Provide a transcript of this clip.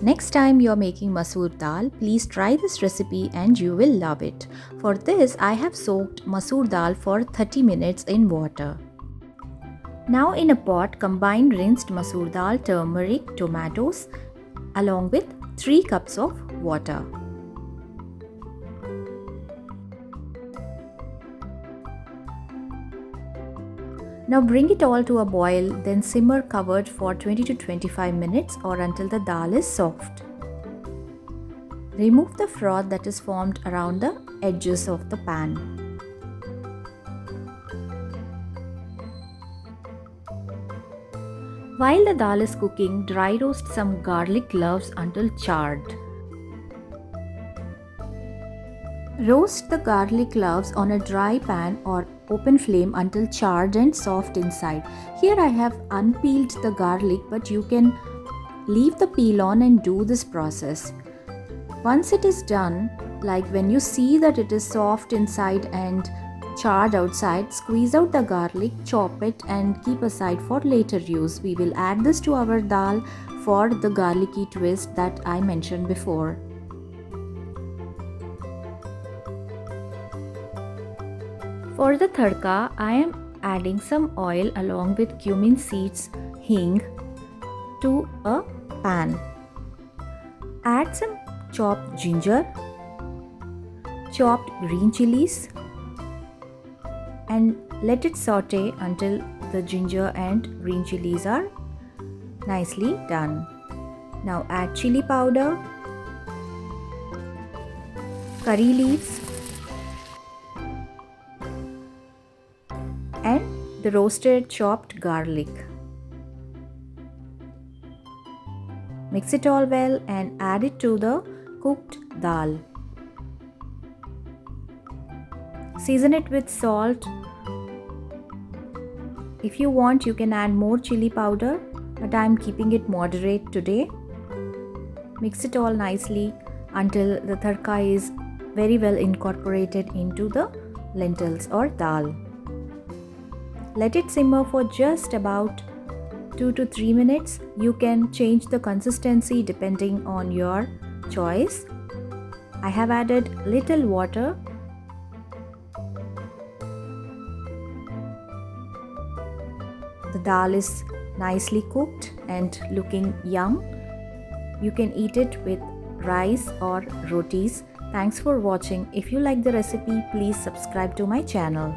Next time you are making masoor dal, please try this recipe and you will love it. For this, I have soaked masoor dal for 30 minutes in water. Now in a pot, combine rinsed masoor dal, turmeric, tomatoes along with 3 cups of water. Now bring it all to a boil, then simmer covered for 20 to 25 minutes or until the dal is soft. Remove the froth that is formed around the edges of the pan. While the dal is cooking, dry roast some garlic cloves until charred. Roast the garlic cloves on a dry pan or open flame until charred and soft inside. Here I have unpeeled the garlic, but you can leave the peel on and do this process. Once it is done, like when you see that it is soft inside and charred outside, squeeze out the garlic, chop it and keep aside for later use. We will add this to our dal for the garlicky twist that I mentioned before. For the tadka, I am adding some oil along with cumin seeds, hing to a pan. Add some chopped ginger, chopped green chilies and let it saute until the ginger and green chilies are nicely done. Now add chili powder, curry leaves and the roasted chopped garlic. Mix it all well and add it to the cooked dal. Season it with salt. If you want, you can add more chili powder, but I am keeping it moderate today. Mix it all nicely until the tadka is very well incorporated into the lentils or dal. Let it simmer for just about 2 to 3 minutes. You can change the consistency depending on your choice. I have added little water. The dal is nicely cooked and looking yum. You can eat it with rice or rotis. Thanks for watching. If you like the recipe, please subscribe to my channel.